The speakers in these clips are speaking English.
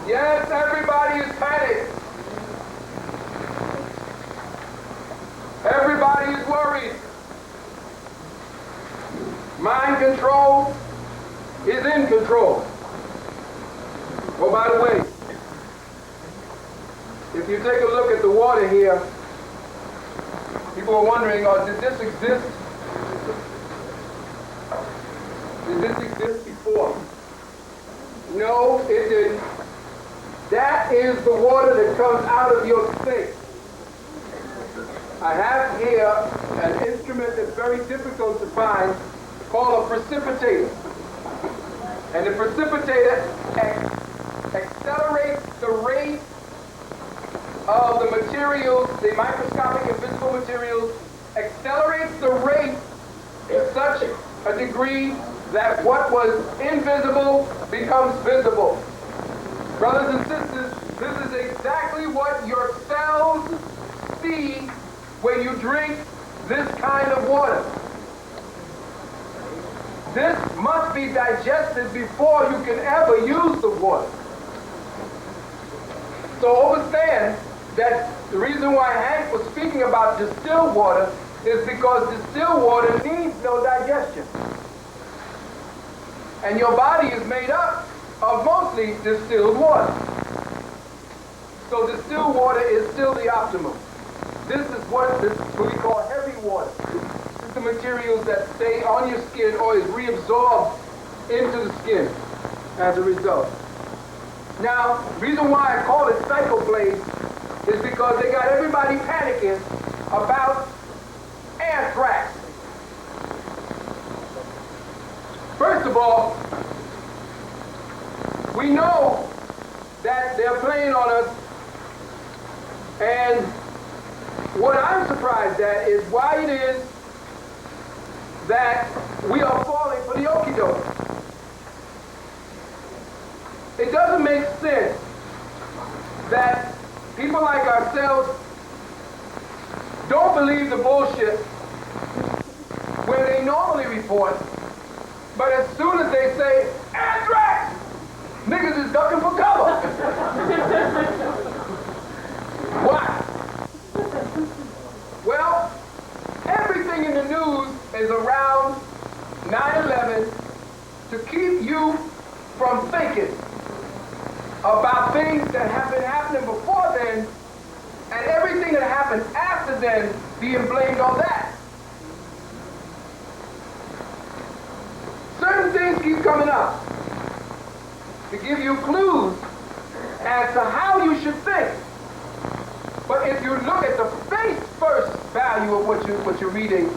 Yes, everybody is panicked. Everybody is worried. Mind control is in control. Oh, by the way, if you take a look at the water here, people are wondering, did this exist? Did this exist before? No, it didn't. That is the water that comes out of your sink. I have here an instrument that's very difficult to find called a precipitator. And the precipitator accelerates the rate of the materials, the microscopic invisible materials, accelerates the rate to such a degree that what was invisible becomes visible. Brothers and sisters, this is exactly what your cells see when you drink this kind of water. This must be digested before you can ever use the water. So understand that the reason why Hank was speaking about distilled water is because distilled water needs no digestion. And your body is made up of mostly distilled water. So distilled water is still the optimum. This is what we call heavy water. This is the materials that stay on your skin or is reabsorbed into the skin as a result. Now, the reason why I call it psychoblades is because they got everybody panicking about anthrax. First of all, we know that they're playing on us, and what I'm surprised at is why it is that we are falling for the okie doke. It doesn't make sense that people like ourselves don't believe the bullshit when they normally report, but as soon as they say anthrax, niggas is ducking for cover. Why? Well, everything in the news is around 9/11 to keep you from thinking about things that have been happening before then, and everything that happened after then being blamed on that. Certain things keep coming up to give you clues as to how you should think. But if you look at the face first value of what you're reading,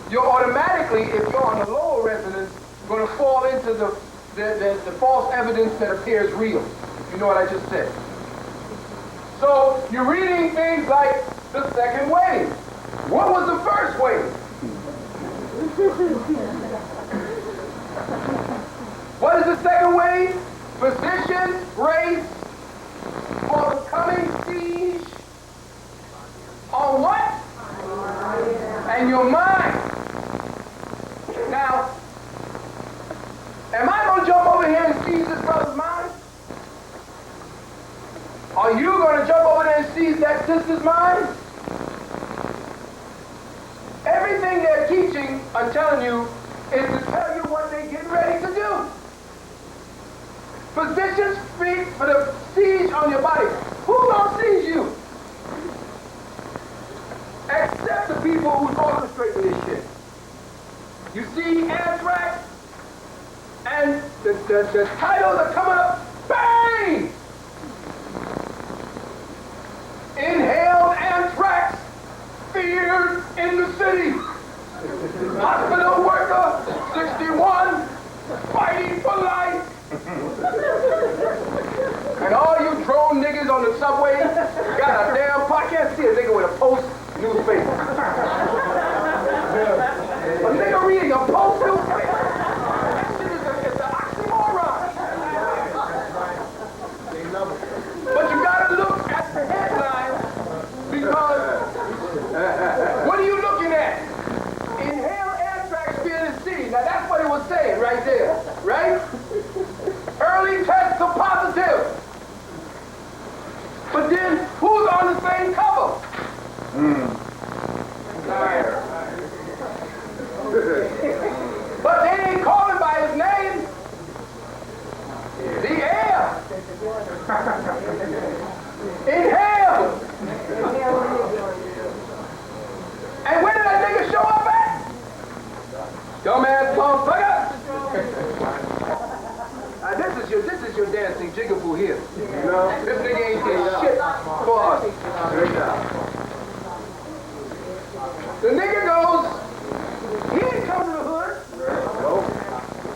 you're automatically, if you're on the lower resonance, going to fall into the false evidence that appears real. You know what I just said. So you're reading things like the second wave. What was the first wave? What is the second wave? Physicians brace for the coming siege on what? And your mind. Now, am I going to jump over here and seize this brother's mind? Are you going to jump over there and seize that sister's mind? Everything they're teaching, I'm telling you, is to tell you what they're getting ready to do. Physicians speak for the siege on your body. Who gonna siege you? Except the people who's orchestrating this shit. You see anthrax, and the titles are coming up, bang! Inhaled anthrax, feared in the city. Hospital worker, 61, fighting for life. And all you drone niggas on the subway got a damn I can't see a nigga with a Post newspaper. A nigga reading a Post newspaper. That shit is an oxymoron. But you gotta look at the headline because what are you looking at? Inhaled anthrax fear in the city. Now that's what it was saying right there, right? Inhale. And where did that nigga show up at? Dumbass motherfucker. This is your dancing jigaboo here. You know? This nigga ain't did shit for us. The nigga goes, he didn't come to the hood.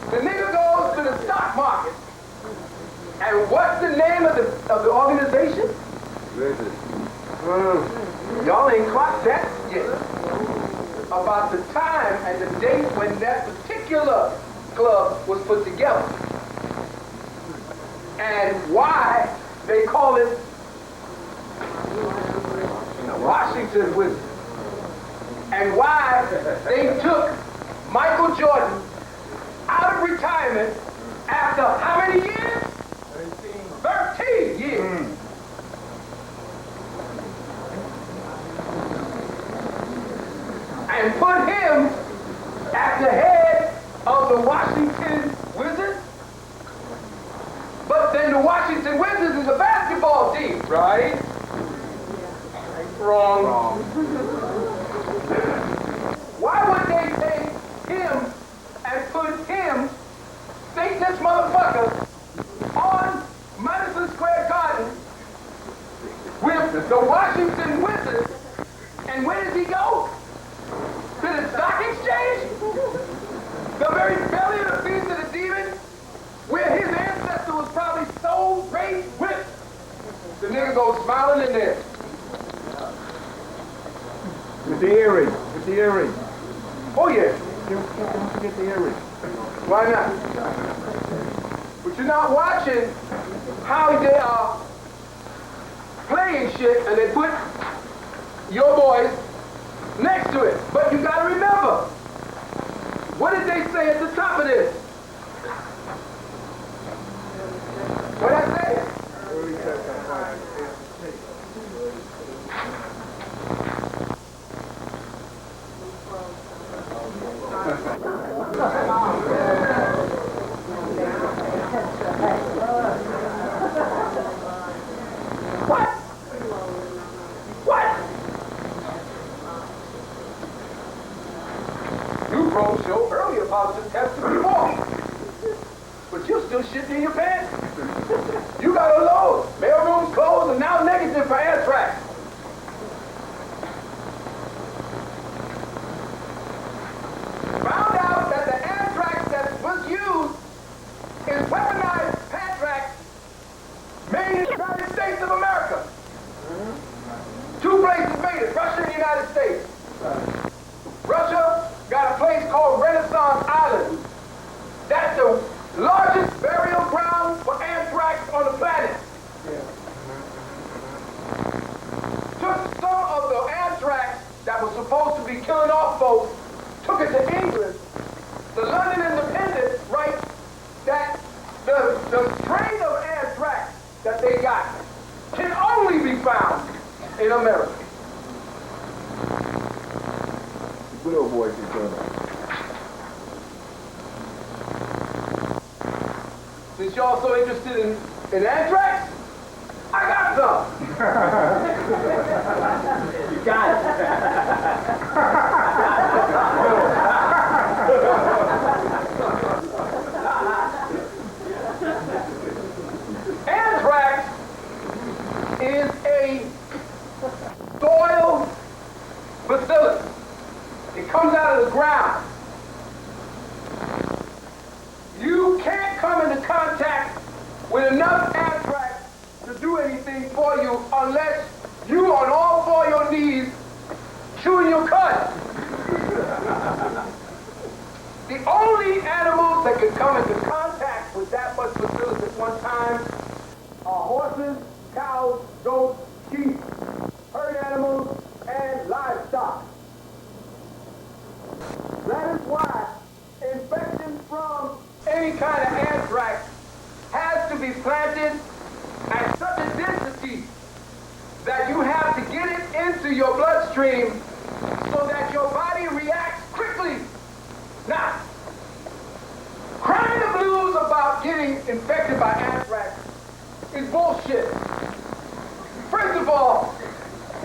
The nigga goes to the stock market. And what's the name of the organization? Y'all ain't clocked that yet. About the time and the date when that particular club was put together. And why they call it Washington Wizards. And why they took Michael Jordan out of retirement after how many years? 13 years. And put him at the head of the Washington Wizards. But then the Washington Wizards is a basketball team, right? Wrong. Why would they take him and put him, think this motherfucker, on Madison Square Garden with the Washington Wizards, and where does he go? To the stock exchange? The very belly of the beast of the demon, where his ancestor was probably sold, raised, whipped. The nigga goes smiling in there. With the earring. With the earring. Oh yeah. Don't forget the earring. Why not? But you're not watching how they are playing shit and they put your boys next to it. But you gotta remember, what did they say at the top of this? What did I say? What? You broke show earlier about the test before. But you're still shitting in your pants. You got a load. Mailroom's closed and now negative for anthrax. Found out that the anthrax that was used is weaponized anthrax made in the United States of America. Two places made it, Russia and the United States. Russia got a place called Renaissance Island. That's the largest burial ground for anthrax on the planet. Took some of the anthrax that was supposed to be killing off folks, took it to England. The London Independent writes that the strain of anthrax that they got can only be found in America. Good old boy can turn up. Since y'all so interested in anthrax, I got some. You got Anthrax is a soil bacillus. It comes out of the ground. You can't come into contact with enough anthrax to do anything for you unless you on all four of your knees chewing your cud. The only animals that can come into contact with that much bacillus at one time are horses, cows, goats, sheep, herd animals, and livestock. That is why infection from any kind of anthrax has to be planted at such a density that you have to get it into your bloodstream so that your body reacts quickly. Now, crying the blues about getting infected by anthrax is bullshit. First of all,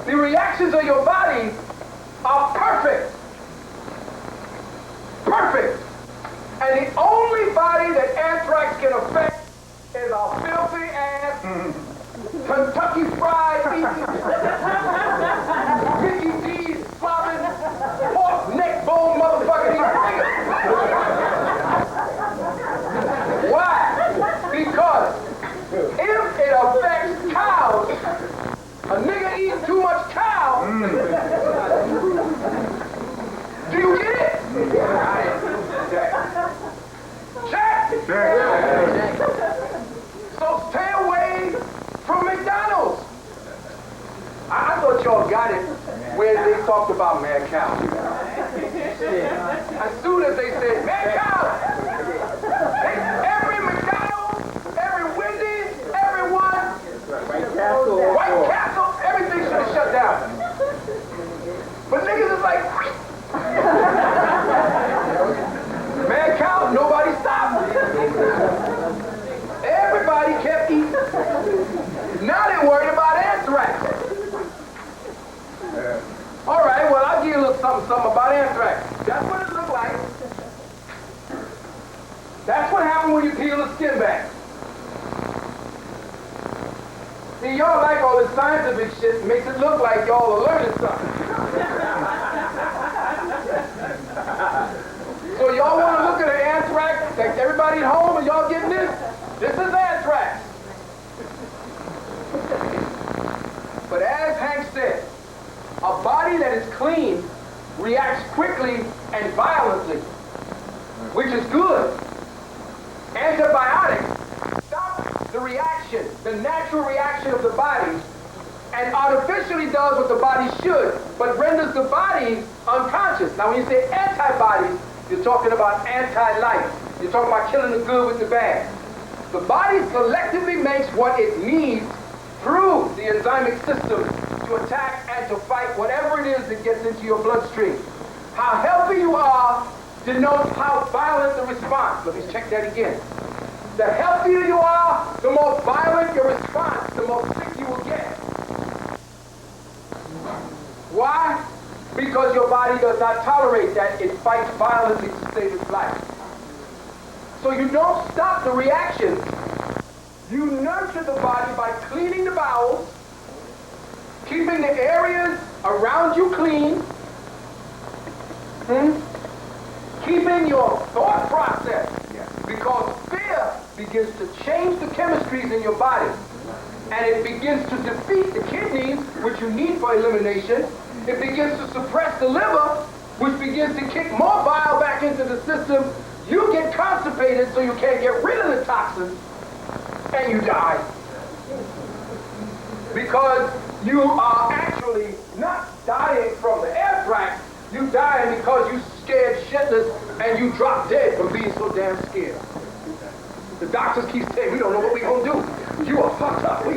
the reactions of your body are perfect. Perfect. And the only body that anthrax can affect is a filthy ass, Kentucky Fried eating, Mickey D's slobbing, pork neck bone motherfucking nigga. Why? Because if it affects cows, a nigga eating too much cow, do you get it? Check. So stay away from McDonald's. I thought y'all got it when they talked about mad cow. As soon as they said mad cow, every McDonald's, every Wendy's, everyone, White Castle, everything should have shut down. But niggas is like, mad cow, nobody stopped. Everybody kept eating. Now they're worried about anthrax. All right, well, I'll give you a little something about anthrax. That's what it looked like. That's what happened when you peel the skin back. See, y'all like all this scientific shit, makes it look like y'all are learning something. So y'all want to look at an anthrax, like everybody at home, and y'all getting this? This is anthrax. But as Hank said, a body that is clean reacts quickly and violently, which is good. Antibiotics stop the reaction, the natural reaction of the body, and artificially does what the body should, but renders the body unconscious. Now when you say antibodies, you're talking about anti-life. You're talking about killing the good with the bad. The body selectively makes what it needs through the enzymic system to attack and to fight whatever it is that gets into your bloodstream. How healthy you are denotes how violent the response. Let me check that again. The healthier you are, the more violent your response, the more sick you will get. Why? Because your body does not tolerate that. It fights violently to save its life. So you don't stop the reaction. You nurture the body by cleaning the bowels, keeping the areas around you clean, keeping your thought process, because fear begins to change the chemistries in your body, and it begins to defeat the kidneys, which you need for elimination. It begins to suppress the liver, which begins to kick more bile back into the system. You get constipated so you can't get rid of the toxins, and you die. Because you are actually not dying from the anthrax, you dying because you scared shitless and you drop dead from being so damn scared. The doctors keep saying, we don't know what we're going to do. You are fucked up. And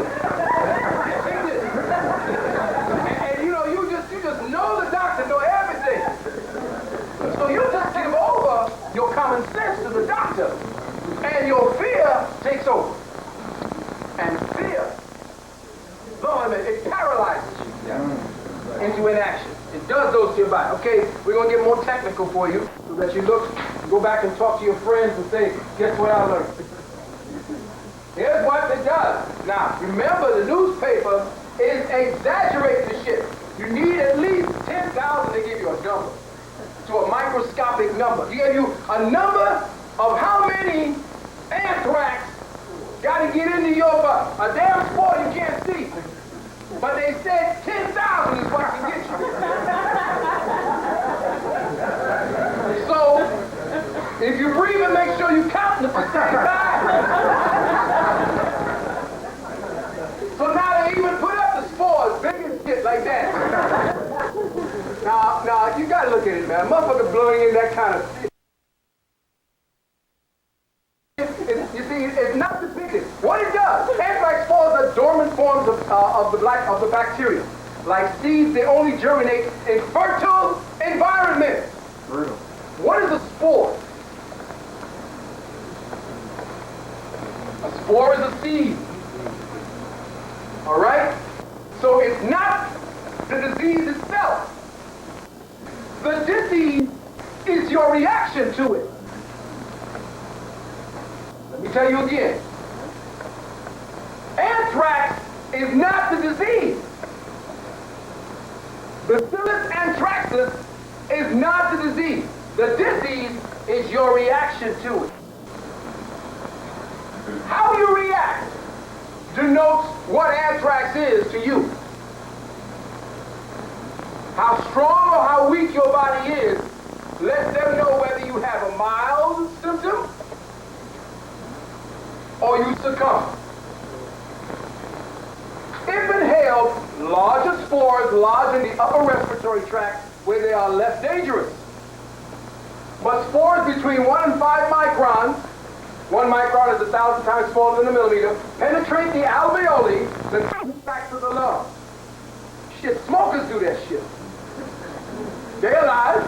you know, you just know the doctor, know everything. So you just give over your common sense to the doctor. And your fear takes over. And fear, it paralyzes you into inaction. It does those to your body. Okay, we're going to get more technical for you so that you go back and talk to your friends and say, guess what I learned? Here's what it does. Now, remember, the newspaper is exaggerating the shit. You need at least 10,000, they give you a number, to a microscopic number. He gave you a number of how many anthrax got to get into your butt. A damn sport you can't see. But they said 10,000 is what can get you. So, if you breathe and make sure you count at the same time. So now they even put up the spores, big as shit like that. Now, you gotta look at it, man. A motherfucker blowing in that kind of shit. You see, it's not depicted. What it does, anthrax spores are dormant forms of the bacteria. Like seeds, they only germinate in fertile environments. Brutal. What is a spore? A spore is a seed. All right? So it's not the disease itself. The disease is your reaction to it. Let me tell you again. Anthrax is not the disease. Bacillus anthracis is not the disease. The disease is your reaction to it. How you react denotes what anthrax is to you. How strong or how weak your body is lets them know whether you have a mild symptom or you succumb. If inhaled, larger spores lodge in the upper respiratory tract where they are less dangerous. But spores between 1 and 5 microns, 1 micron is 1,000 times smaller than a millimeter, penetrate the alveoli, then back to the lungs. Shit, smokers do that shit. They're alive.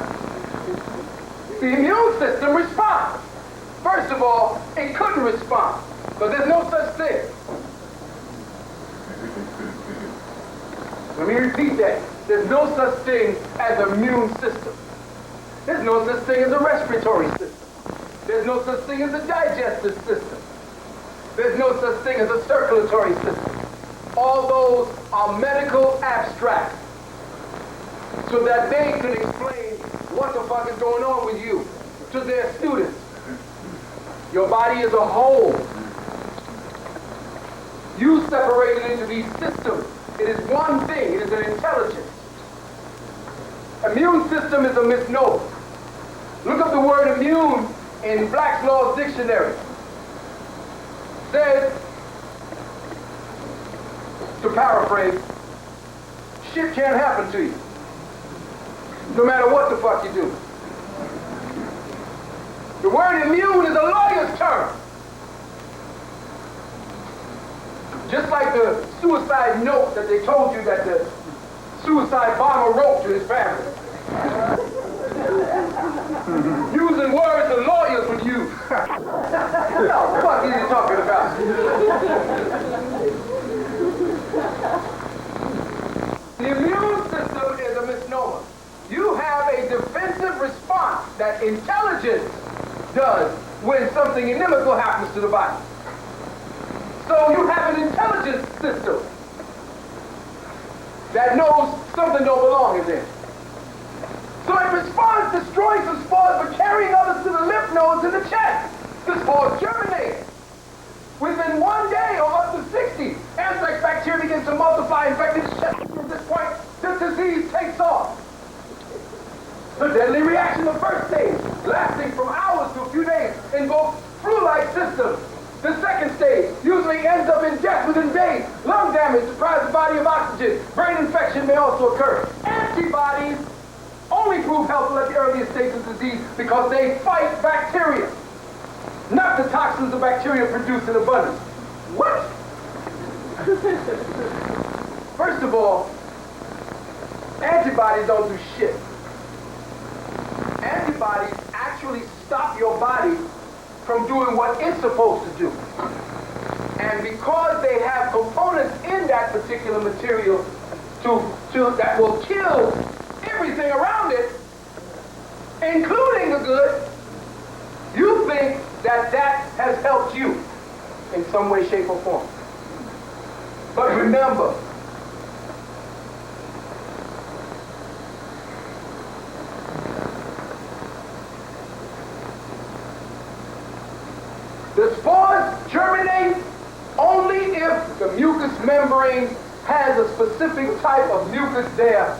The immune system responds. First of all, it couldn't respond, because there's no such thing. Let me repeat that. There's no such thing as an immune system. There's no such thing as a respiratory system. There's no such thing as a digestive system. There's no such thing as a circulatory system. All those are medical abstracts so that they can explain what the fuck is going on with you to their students. Your body is a whole. You separate it into these systems. It is one thing. It is an intelligence. Immune system is a misnomer. Look up the word immune in Black's Law Dictionary. It says, to paraphrase, shit can't happen to you, no matter what the fuck you do. The word immune is a lawyer's term. Just like the suicide note that they told you that the suicide bomber wrote to his family. Using words the lawyers would use. What the fuck is he talking about? The immune system is a misnomer. You have a defensive response that intelligence does when something inimical happens to the body. So you have an intelligence system that knows something don't belong in there. So it responds, destroys the spores, but carrying others to the lymph nodes and the chest. The spores germinate. Within 1 day or up to 60, anthrax bacteria begins to multiply, infecting the chest. At this point, the disease takes off. The deadly reaction, the first stage, lasting from hours to a few days, invokes flu-like systems. The second stage usually ends up in death within days. Lung damage deprives the body of oxygen. Brain infection may also occur. Antibodies only prove helpful at the earliest stages of disease because they fight bacteria, not the toxins the bacteria produce in abundance. What? First of all, antibodies don't do shit. Antibodies actually stop your body from doing what it's supposed to do. And because they have components in that particular material that will kill everything around it, including the good, you think that that has helped you in some way, shape, or form. But remember, the spores germinate only if the mucous membrane has a specific type of mucus there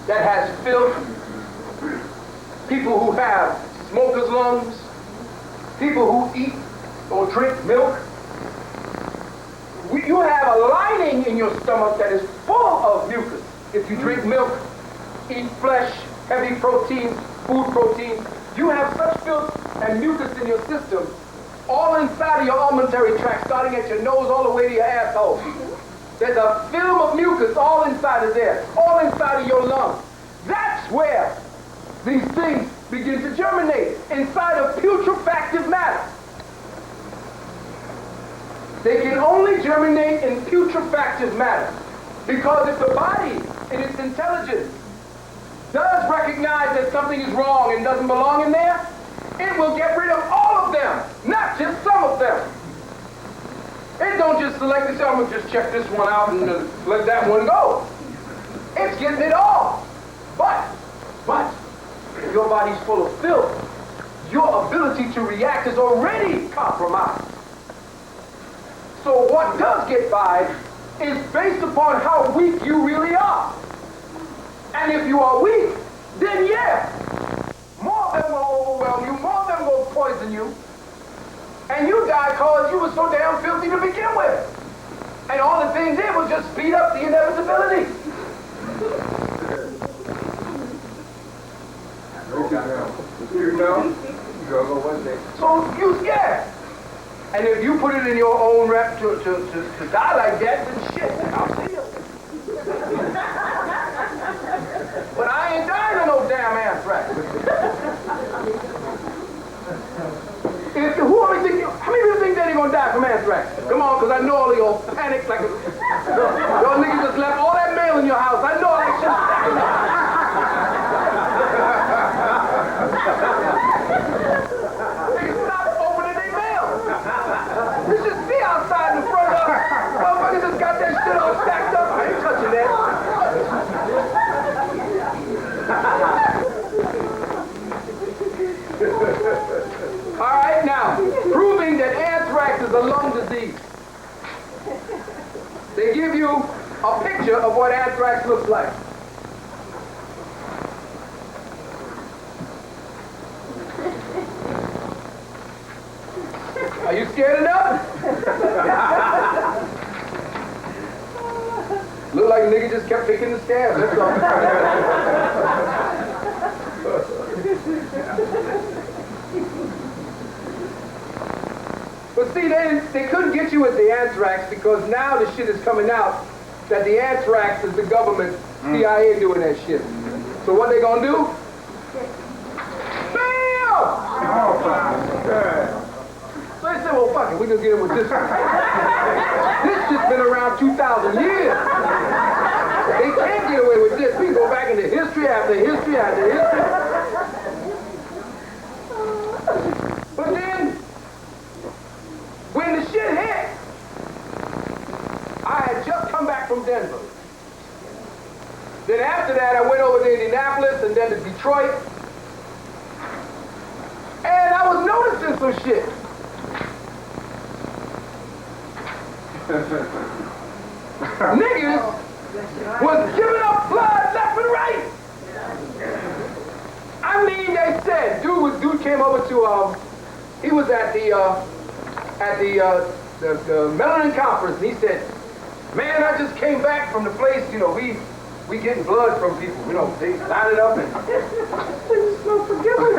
that has filth. People who have smoker's lungs, people who eat or drink milk. You have a lining in your stomach that is full of mucus. If you drink milk, eat flesh, heavy protein, food protein, you have such filth and mucus in your system, all inside of your alimentary tract, starting at your nose all the way to your asshole. There's a film of mucus all inside of there, all inside of your lungs. That's where these things begin to germinate, inside of putrefactive matter. They can only germinate in putrefactive matter. Because if the body, in its intelligence, does recognize that something is wrong and doesn't belong in there, it will get rid of all of them, not just some of them. It don't just select this, I'm gonna just check this one out and let that one go. It's getting it all. But, if your body's full of filth, your ability to react is already compromised. So what does get by is based upon how weak you really are. And if you are weak, then yeah, more of them will overwhelm you, more of them will poison you, and you die because you were so damn filthy to begin with. And all the things did was just speed up the inevitability. You know? So you scared. And if you put it in your own rep to die like that, then shit, I'll see you. But I ain't dying of no damn anthrax. How many people think that they're gonna die from anthrax? Come on, because I know all of y'all panic like y'all niggas just left all that mail in your house. I know all that shit stacking up. Niggas stop opening their mail. You should see outside in the front of motherfuckers just got that shit all stacked up. I ain't touching that. All right, now, proving that anthrax is a lung disease. They give you a picture of what anthrax looks like. Are you scared enough? Look like a nigga just kept picking the scabs, that's all. But see, they couldn't get you with the anthrax because now the shit is coming out that the anthrax is the government, CIA doing that shit. So what they gonna do? Bam! So they said, well, fuck it, we gonna get him with this one. This shit's been around 2,000 years. They can't get away with this. We can go back into history after history after history. But then, when the shit hit, I had just come back from Denver. Then after that, I went over to Indianapolis and then to Detroit. And I was noticing some shit. Niggas was giving up blood left and right. I mean, they said, dude came over to, he was at the Melanin conference, and he said, man, I just came back from the place, you know, we getting blood from people, you know, they line it up and no forgiveness.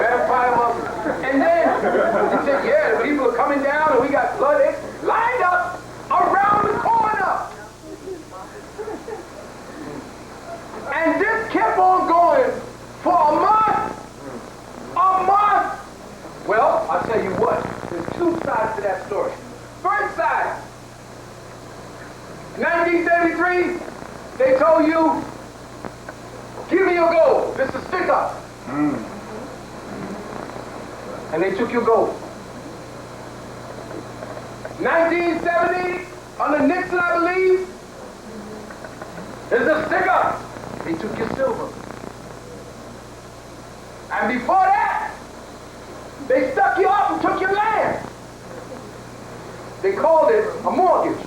Vampire muscle. And then he said, yeah, the people are coming down and we got blood lined up around the corner. And this kept on going for a month. A month. Well, I'll tell you what, there's two sides to that story. First side, 1973, they told you, give me your gold, this is stick up. And they took your gold. 1970, under Nixon, I believe, there's a stick up. They took your silver. And before that, they stuck you up and took your land. They called it a mortgage.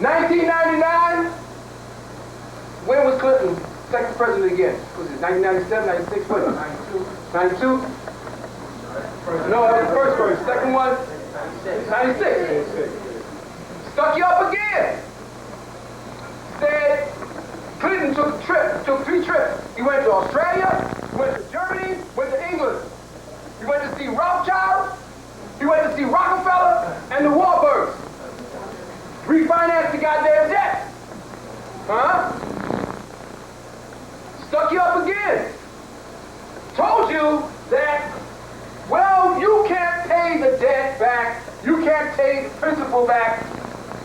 1999, when was Clinton second president again? Was it 1997, 96, what? 92? No, that was the first. Second one? 96. Stuck you up again. Said Clinton took 3 trips. He went to Australia, went to Germany, went to England. He went to see Rothschild, he went to see Rockefeller, and the Warburgs. Refinanced the goddamn debt. Huh? Stuck you up again. Told you that You can't take principal back.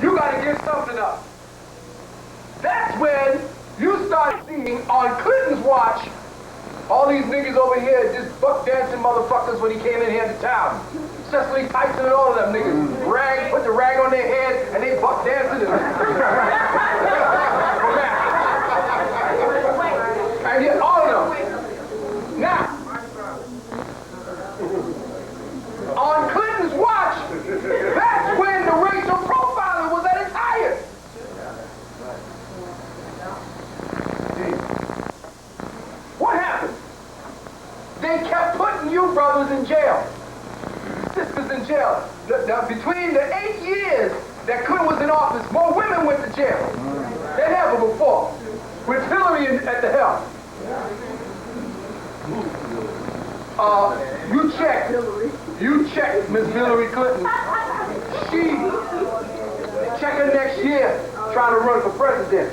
You got to give something up. That's when you start seeing on Clinton's watch all these niggas over here just buck dancing motherfuckers when he came in here to town. Cecily Tyson and all of them niggas put the rag on their head and they buck dancing and yet all of them. Now, on Clinton's watch, that's when the racial profiling was at its highest. What happened? They kept putting you brothers in jail, sisters in jail. Now, between the 8 years that Clinton was in office, more women went to jail than ever before, with Hillary at the helm. You check Miss Hillary Clinton. Check her next year, trying to run for president.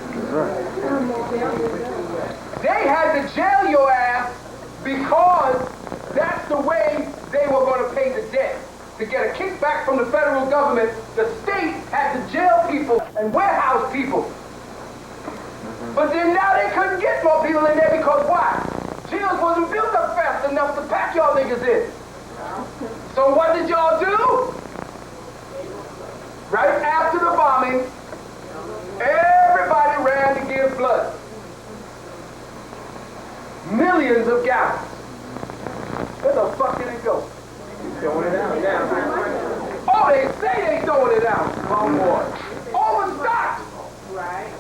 They had to jail your ass because that's the way they were going to pay the debt. To get a kickback from the federal government, the state had to jail people and warehouse people. But then now they couldn't get more people in there because why? Jails wasn't built up fast enough to pack y'all niggas in. So what did y'all do? Right after the bombing, everybody ran to give blood. Millions of gallons. Where the fuck did it go? Throwing it out now. Oh, they say they throwing it out. One more. Overstocked. Right.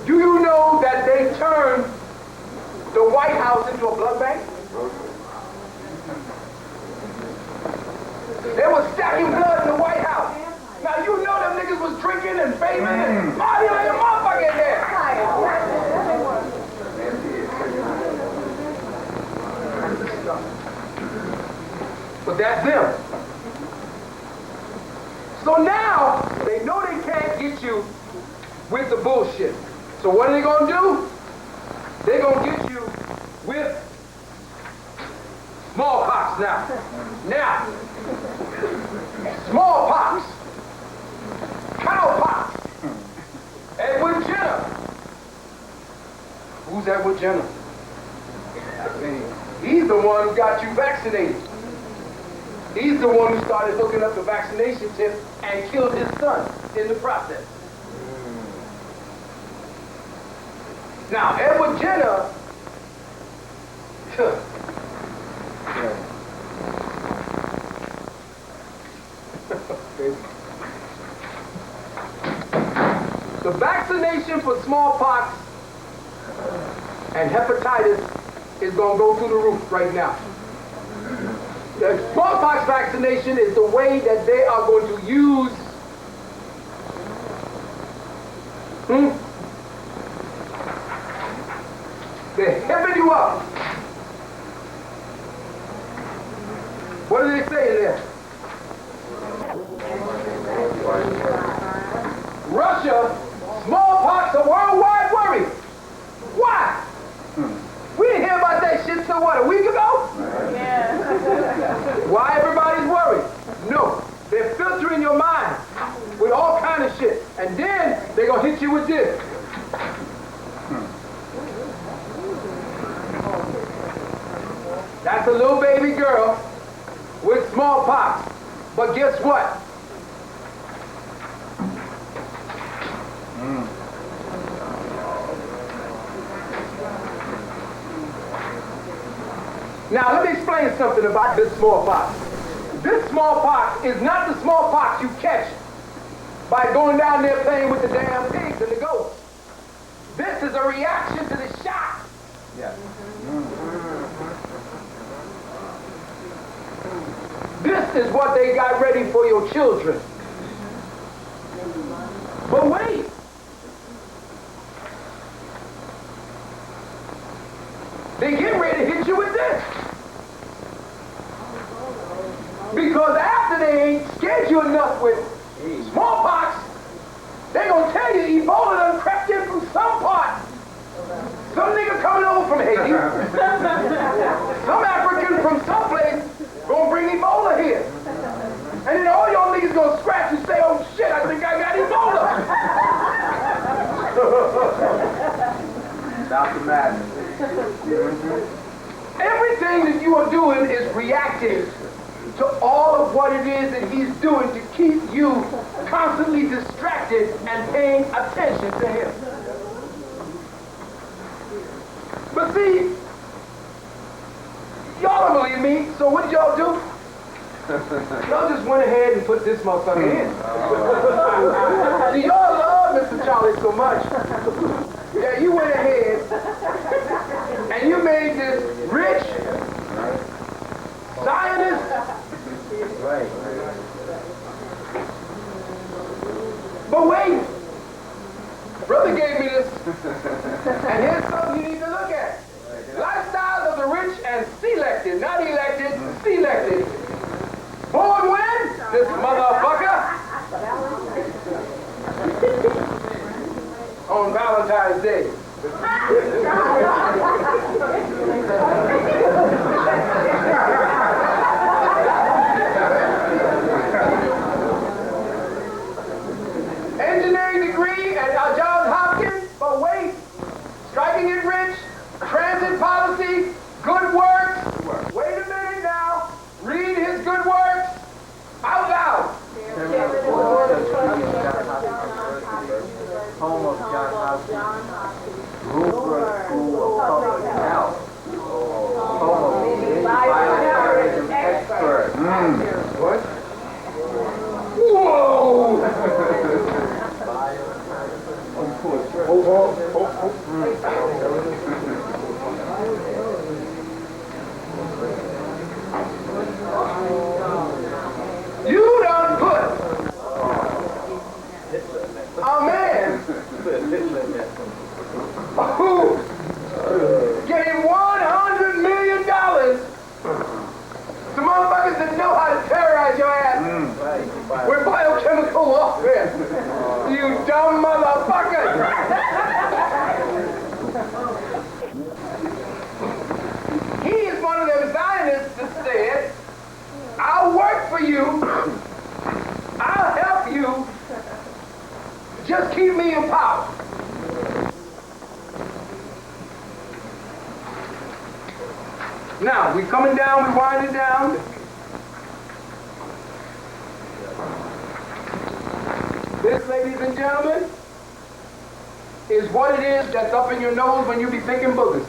Do you know that they turned the White House into a blood bank? They were stacking blood in the White House. Now you know them niggas was drinking and faming and partying like a motherfucker in there. But that's them. So now they know they can't get you with the bullshit. So what are they gonna do? They're gonna get you with smallpox now. Now, smallpox, cowpox, Edward Jenner. Who's Edward Jenner? He's the one who got you vaccinated. He's the one who started hooking up the vaccination tip and killed his son in the process. Now, Edward Jenner, the vaccination for smallpox and hepatitis is going to go through the roof right now. The smallpox vaccination is the way that they are going to use they're hipping you up. What do they say in there? Russia, smallpox, a worldwide worry. Why? We didn't hear about that shit till what, a week ago? Yeah. Why everybody's worried? No, they're filtering your mind with all kind of shit. And then they're gonna hit you with this. That's a little baby girl with smallpox. But guess what? Now let me explain something about this smallpox. This smallpox is not the smallpox you catch by going down there playing with the damn pigs and the goats. This is a reaction to the shock. Yes. This is what they got ready for your children. But wait. They get ready to hit you with this. Because after they ain't scared you enough with smallpox, they gonna tell you Ebola done crept in Haiti. Some African from someplace gonna bring Ebola here. And then all y'all niggas gonna scratch and say, oh shit, I think I got Ebola. Dr. Madden. Everything that you are doing is reacting to all of what it is that he's doing to keep you constantly distracted and paying attention to him. But see, y'all don't believe me, so what did y'all do? Y'all just went ahead and put this motherfucker in. See, y'all love Mr. Charlie so much. Yeah, you went ahead and you made this rich Zionist. Right. But wait, brother gave me this, and here's something you need to look at. Lifestyles of the rich and selected, not elected, selected. Born when? This motherfucker. On Valentine's Day. Engineering degree at Johns Hopkins, but wait, striking it rich, transit policy, good works. Wait a minute now, read his good works out loud. Home of John Hopkins. Rupert School of Public Health. Home of bioterrorism expert. What? Whoa! You done put a man who gave $100 million to motherfuckers that know how to terrorize your ass with biochemical warfare. You dumb motherfucker! He is one of them Zionists that said, I'll work for you, I'll help you, just keep me in power. Now, we coming down, we winding down. This, ladies and gentlemen, is what it is that's up in your nose when you be picking boogers.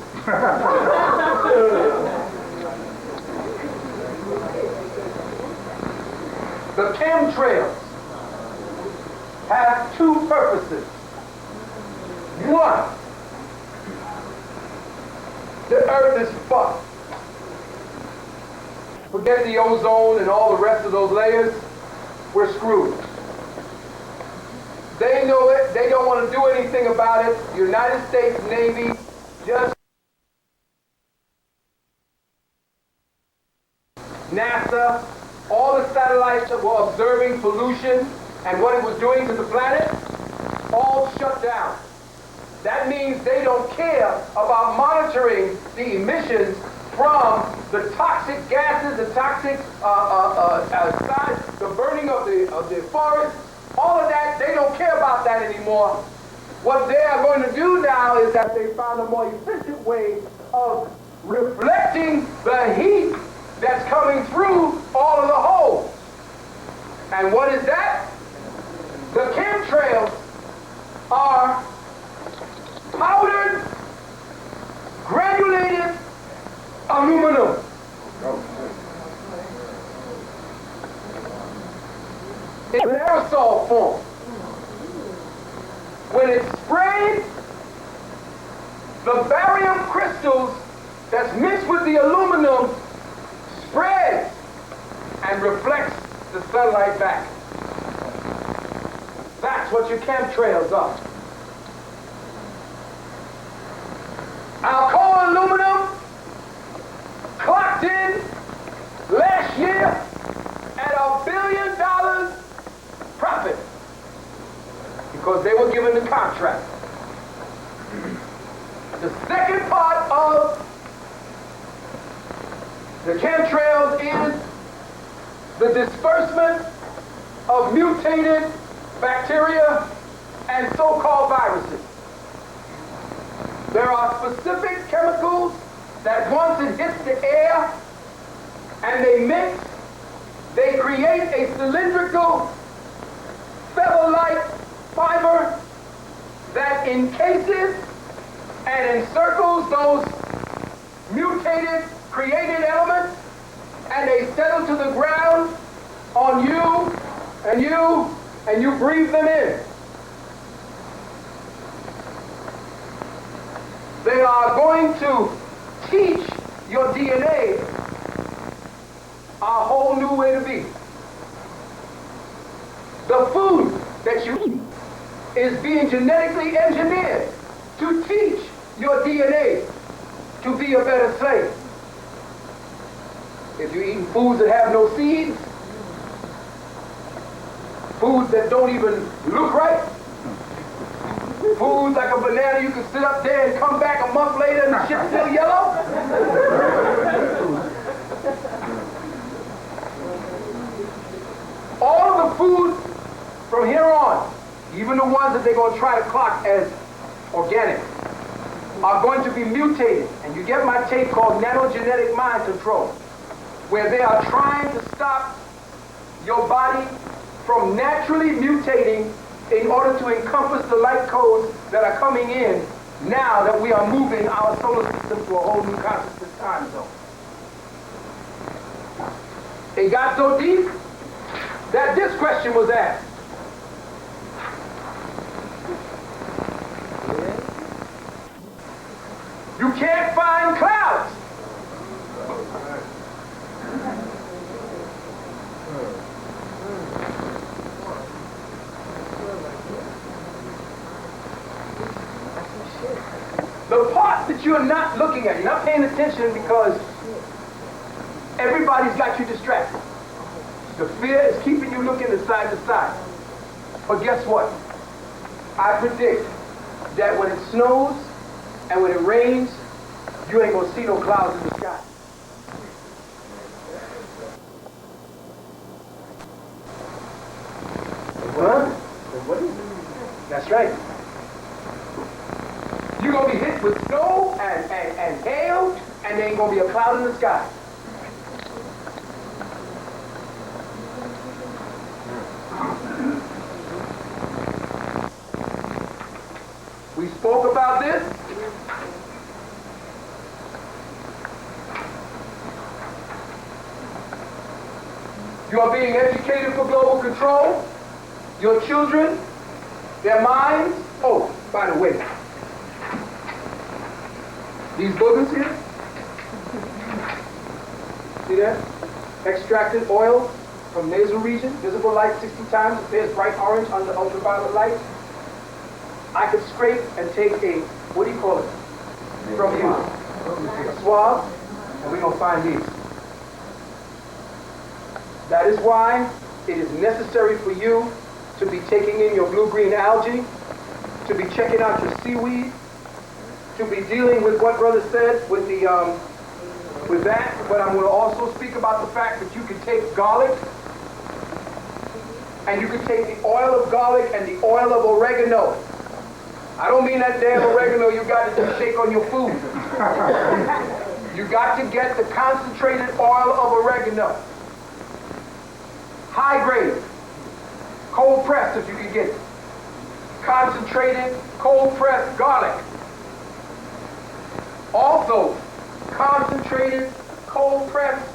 The chemtrails have two purposes. One, the earth is fucked. Forget the ozone and all the rest of those layers. We're screwed. They know it. They don't want to do anything about it. The United States Navy just NASA, all the satellites that were observing pollution and what it was doing to the planet, all shut down. That means they don't care about monitoring the emissions from the toxic gases, the toxic the burning of the forest, all of that. They don't care about that anymore. What they are going to do now is that they found a more efficient way of reflecting the heat that's coming through all of the holes. And what is that? The chemtrails are powdered, granulated aluminum. In aerosol form. When it's sprayed, the barium crystals that's mixed with the aluminum spreads and reflects the sunlight back. That's what your chemtrails are. Alcoa aluminum clocked in last year at $1 billion profit because they were given the contract. The second part of the chemtrails is the disbursement of mutated bacteria and so-called viruses. There are specific chemicals that once it hits the air and they mix, they create a cylindrical, feather-like fiber that encases and encircles those mutated, created elements, and they settle to the ground on you, and you breathe them in. They are going to teach your DNA a whole new way to be. The food that you eat is being genetically engineered to teach your DNA to be a better slave. If you're eating foods that have no seeds, foods that don't even look right, foods like a banana, you can sit up there and come back a month later and the shit's still yellow. All of the food from here on, even the ones that they're going to try to clock as organic, are going to be mutated. And you get my tape called Nanogenetic Mind Control, where they are trying to stop your body from naturally mutating in order to encompass the light codes that are coming in now that we are moving our solar system to a whole new consciousness time zone. It got so deep that this question was asked. You can't find clouds. The part that you're not looking at, you're not paying attention because everybody's got you distracted. The fear is keeping you looking to side. But guess what? I predict that when it snows and when it rains, you ain't gonna see no clouds in the sky. Huh? That's right. You're gonna be hit with snow and hail, and there ain't gonna be a cloud in the sky. We spoke about this. You are being educated for global control. Your children, their minds. Oh, by the way, these boogers here, see that? Extracted oil from nasal region, visible light 60 times, appears bright orange under ultraviolet light. I could scrape and take a, what do you call it? From you. A swab, and we're gonna find these. That is why it is necessary for you to be taking in your blue-green algae, to be checking out your seaweed, to be dealing with what brother said with the with that. But I'm going to also speak about the fact that you can take garlic, and you can take the oil of garlic and the oil of oregano. I don't mean that damn oregano you got to just shake on your food. You got to get the concentrated oil of oregano. High grade, cold pressed if you can get it. Concentrated, cold pressed garlic. Also, concentrated, cold pressed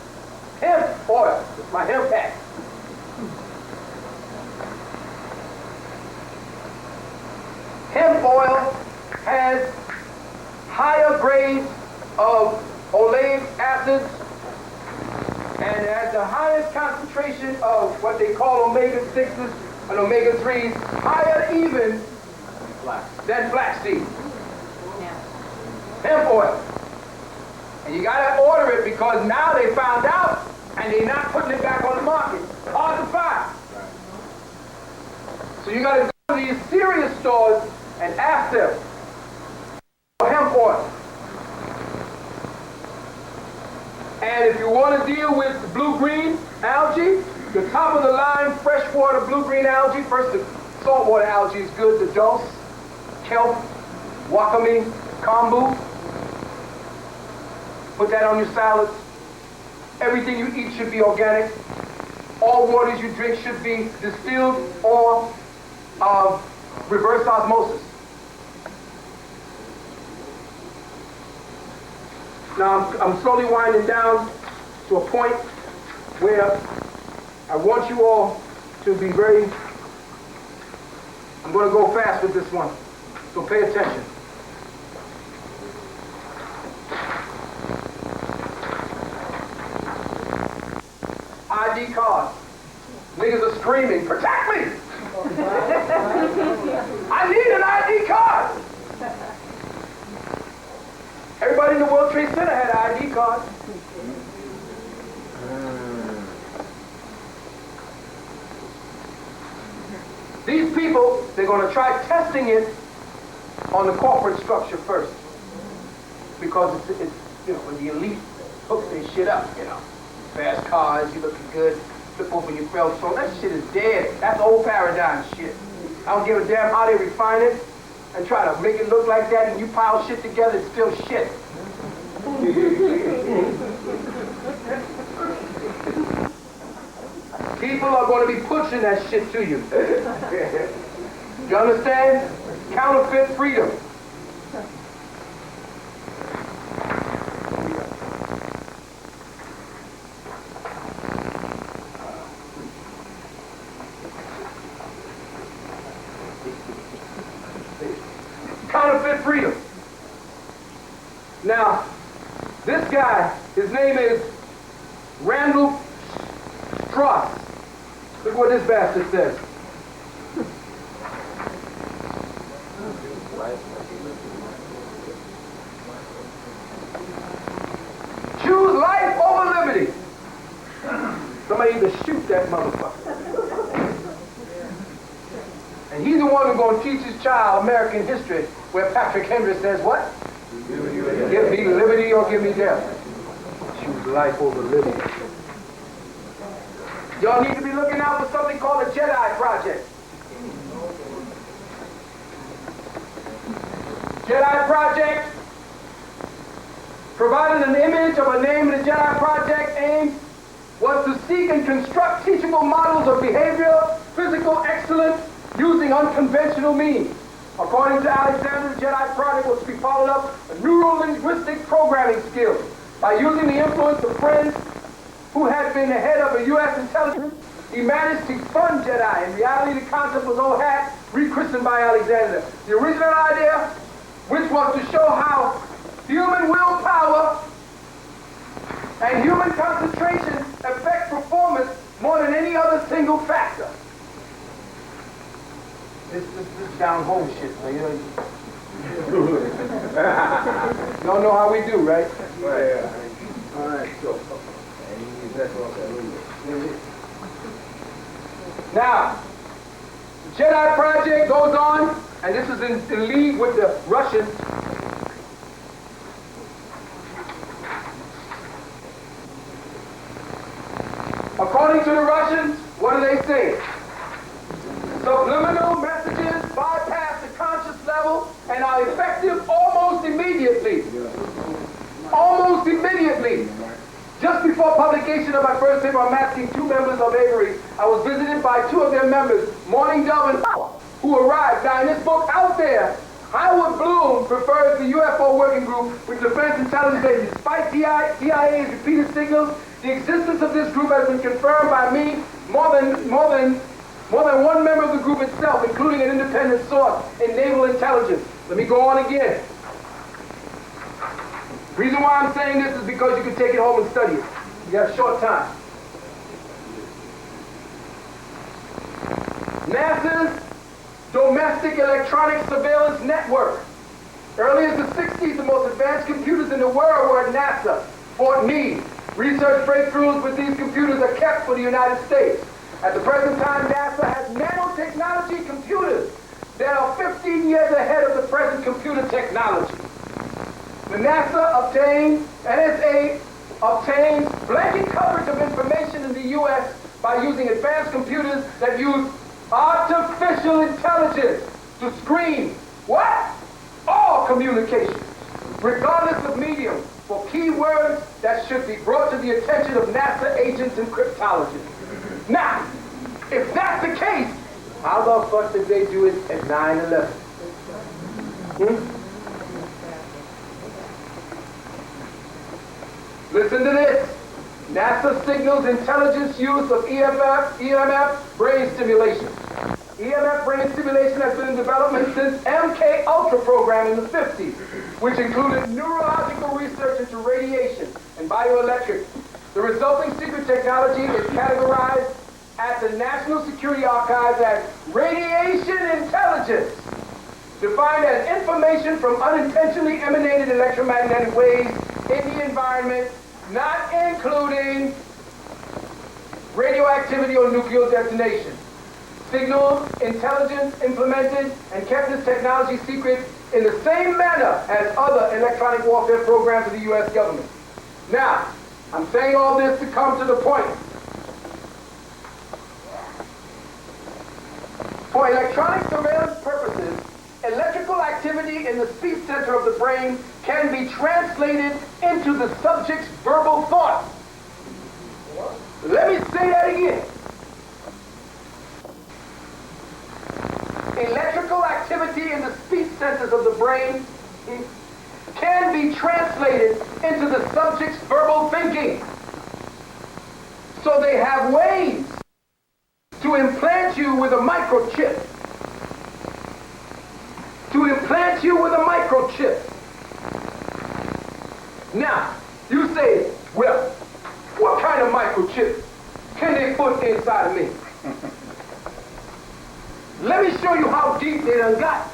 hemp oil. It's my hemp hat. Hemp oil has higher grades of oleic acids and has the highest concentration of what they call omega-6s and omega-3s, higher even than flaxseed. Hemp oil. And you gotta order it because now they found out and they're not putting it back on the market. Hard to find. So you gotta go to these serious stores and ask them for hemp oil. And if you want to deal with the blue-green algae, the top of the line freshwater blue-green algae, first the saltwater algae is good, the dulse, kelp, wakame, kombu. Put that on your salads. Everything you eat should be organic. All waters you drink should be distilled or reverse osmosis. Now I'm slowly winding down to a point where I want you all to be very, I'm going to go fast with this one, so pay attention. ID cards. Niggas are screaming, protect me! I need an ID card! Everybody in the World Trade Center had an ID card. These people, they're going to try testing it on the corporate structure first. Because it's you know, when the elite hooks their shit up, you know. Fast cars, you looking good, flip open your belt, so that shit is dead. That's old paradigm shit. I don't give a damn how they refine it and try to make it look like that, and you pile shit together, it's still shit. People are going to be pushing that shit to you. You understand? Counterfeit freedom. Counterfeit freedom. Now, this guy, his name is Randall Strauss. Look what this bastard says. Choose life over liberty. Somebody either shoot that motherfucker. And he's the one who's going to teach his child American history, where Patrick Henry says what? Give me liberty or give me death. Choose life over liberty. Y'all need to be looking out for something called the Jedi Project. Jedi Project provided an image of a name of the Jedi Project aim was to seek and construct teachable models of behavior, physical excellence, using unconventional means. According to Alexander, the Jedi Project was to be followed up with neuro-linguistic programming skills by using the influence of friends who had been the head of a U.S. intelligence. He managed to fund Jedi. In reality, the concept was old hat, rechristened by Alexander. The original idea, which was to show how human willpower and human concentration affect performance more than any other single factor. This down home shit, man. Y'all know how we do, right? Right. All right, so. Now, the Jedi Project goes on, and this is in league with the Russians. According to the Russians, what do they say? Subliminal messages bypass the conscious level and are effective almost immediately. Almost immediately. Just before publication of my first paper on masking two members of Avery, I was visited by two of their members, Morning Dove and who arrived. Now in this book out there, Howard Bloom prefers the UFO working group with Defense Intelligence Agency. Despite DIA's repeated signals, the existence of this group has been confirmed by me more than one member of the group itself, including an independent source in naval intelligence. Let me go on again. The reason why I'm saying this is because you can take it home and study it. You got a short time. NASA's Domestic Electronic Surveillance Network. Early as the 60s, the most advanced computers in the world were at NASA, Fort Meade. Research breakthroughs with these computers are kept for the United States. At the present time, NASA has nanotechnology computers that are 15 years ahead of the present computer technology. The NASA obtained NSA obtains blanket coverage of information in the U.S. by using advanced computers that use artificial intelligence to screen what? All communications, regardless of medium, for keywords that should be brought to the attention of NASA agents and cryptologists. Now, if that's the case, how the fuck did they do it at 9/11? Listen to this. NASA signals intelligence use of EMF brain stimulation. EMF brain stimulation has been in development since MK Ultra program in the 50s, which included neurological research into radiation and bioelectrics. The resulting secret technology is categorized at the National Security Archives as radiation intelligence, defined as information from unintentionally emanated electromagnetic waves in the environment, not including radioactivity or nuclear detonation. Signal intelligence implemented and kept this technology secret in the same manner as other electronic warfare programs of the U.S. government. Now, I'm saying all this to come to the point. For electronic surveillance purposes, electrical activity in the speech center of the brain can be translated into the subject's verbal thoughts. Let me say that again. Electrical activity in the speech centers of the brain can be translated into the subject's verbal thinking. So they have ways to implant you with a microchip. To implant you with a microchip. Now, you say, well, what kind of microchip can they put inside of me? Let me show you how deep they done got.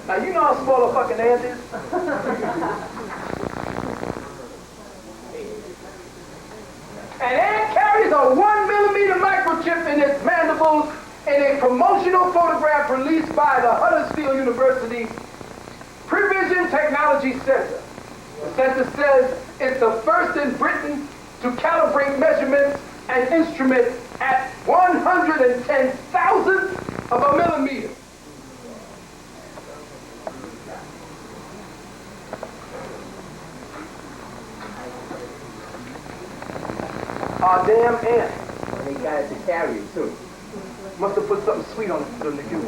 Now, you know how small a fucking ant is? An ant carries a 1 millimeter microchip in its mandibles in a promotional photograph released by the Huddersfield University Prevision Technology Center. The center says it's the first in Britain to calibrate measurements and instruments at 110 thousandths of a millimeter. Our damn ant. And they got it to carry it too. Must have put something sweet on the computer.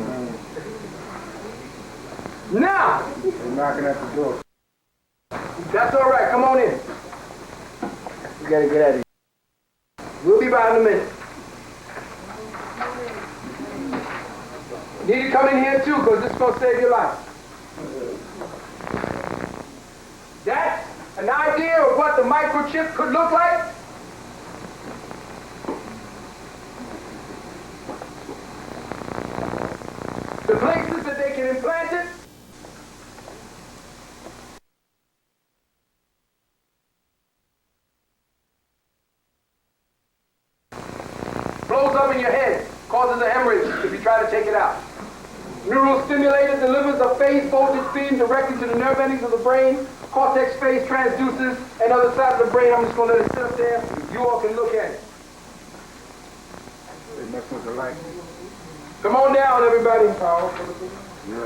Now! They're knocking at the door. That's all right. Come on in. We gotta get out of here. We'll be by in a minute. You need to come in here too, because this is going to save your life. That's an idea of what the microchip could look like. The places that they can implant it. Blows up in your head, causes a hemorrhage if you try to take it out. Neural stimulator delivers a phase voltage beam directly to the nerve endings of the brain. Cortex phase transducers and other sides of the brain. I'm just going to let it sit up there. You all can look at it. They mess with the light. Come on down, everybody. Yeah.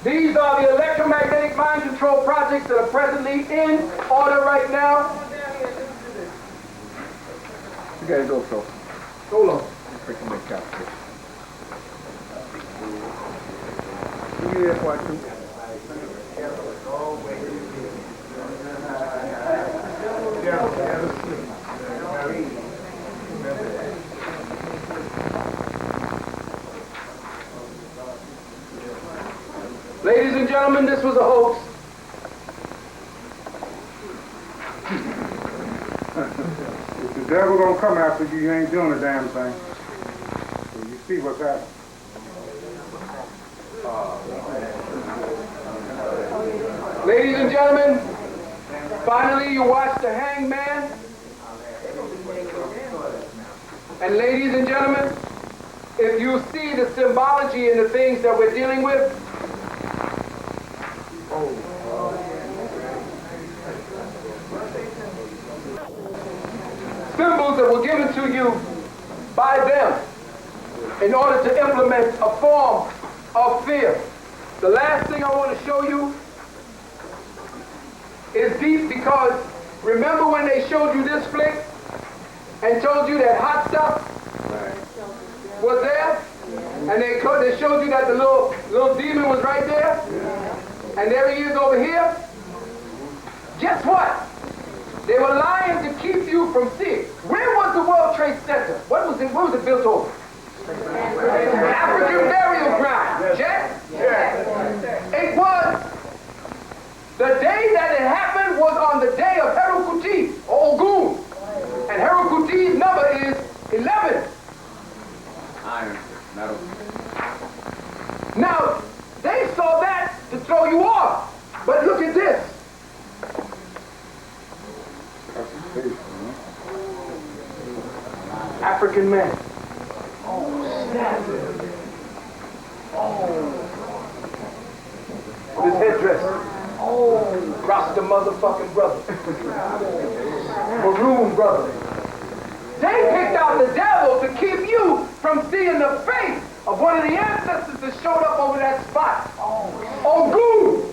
These are the electromagnetic mind control projects that are presently in order right now. You gotta go, so. Hold on. Freaking the couch. You there for two? Ladies and gentlemen, this was a hoax. devil gonna come after you, you ain't doing a damn thing. So you see what's happening. Ladies and gentlemen, finally you watch the hangman. And ladies and gentlemen, if you see the symbology in the things that we're dealing with, symbols that were given to you by them in order to implement a form of fear. The last thing I want to show you is deep because remember when they showed you this flick and told you that hot stuff was there? And they showed you that the little demon was right there? And there he is over here? Guess what? They were lying to keep you from seeing. Where was the World Trade Center? What was it built over? African burial ground. Check? It was, the day that it happened was on the day of Herukuti, or Ogun. And Herukuti's number is 11. Iron, metal. Now, they saw that to throw you off. But look at this. African man. Oh, snap. Oh. With his headdress. Oh. Rasta motherfucking brother. Maroon brother. They picked out the devil to keep you from seeing the face of one of the ancestors that showed up over that spot. Ogun.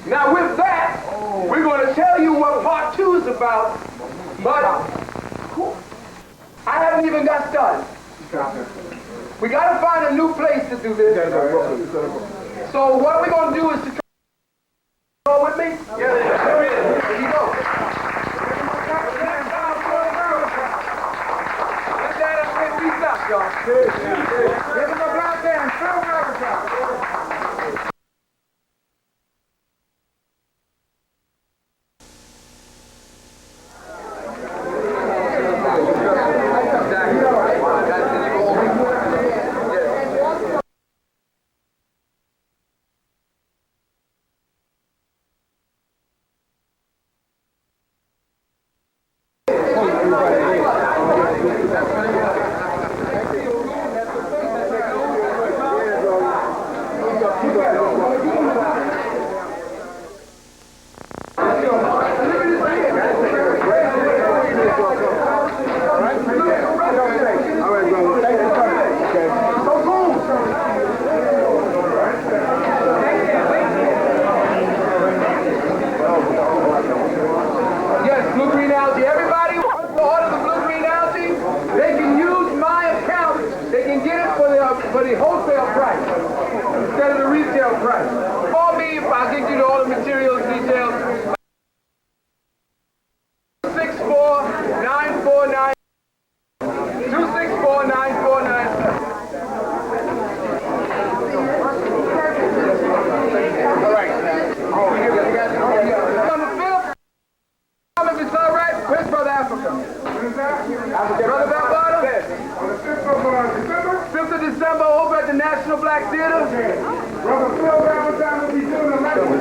Now with that, we're going to tell you what part 2 is about, but I haven't even got started. We got to find a new place to do this. So what we're going to do is to go with me? Yeah. Here you go. Let that up here, we stop, y'all. Give them a black band, film for the wholesale price instead of the retail price. Call me, I'll get you all the materials, details. 264-949. 264-9497. All right. On the 5th, if it's all right, where's Brother Africa? Brother Bambada? 5th of December, over at the National Black Theater. Brother Phil Valentine will be doing a lecture.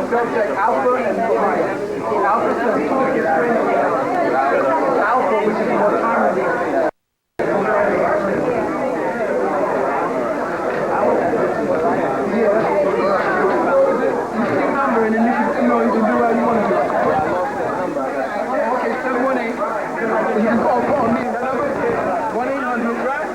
Subject Alpha and Alpha, which is more commonly. And then you can do what you want to do. Okay, 718. You can call me. That number is 1-800, right?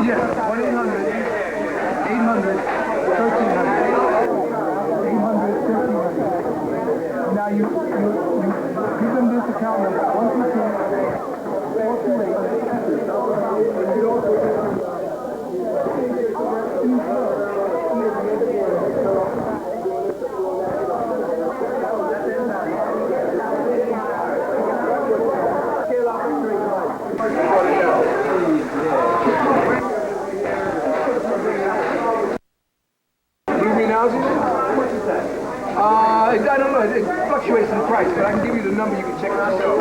Yes, 1-800-800-1300. Now you give them this account number, 122-428. the number, you can check the show.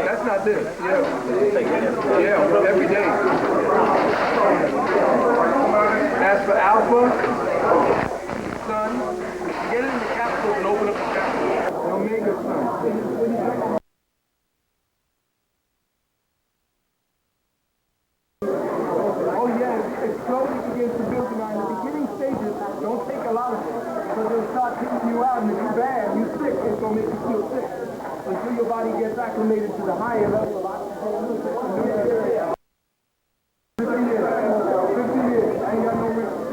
That's not this. Yeah, every day. As for Alpha, Sun, get it in the capsule and open up the capsule. Omega Sun. Oh yeah, it slowly begins to build you. Now in the beginning stages, don't take a lot of it. Because it'll start kicking you out, and if you're bad, you sick, it's gonna make you feel sick. Until your body gets acclimated to the higher level of oxygen. 50 years. 50 years. I ain't got no risk.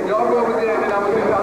Y'all go over there and then I'm gonna do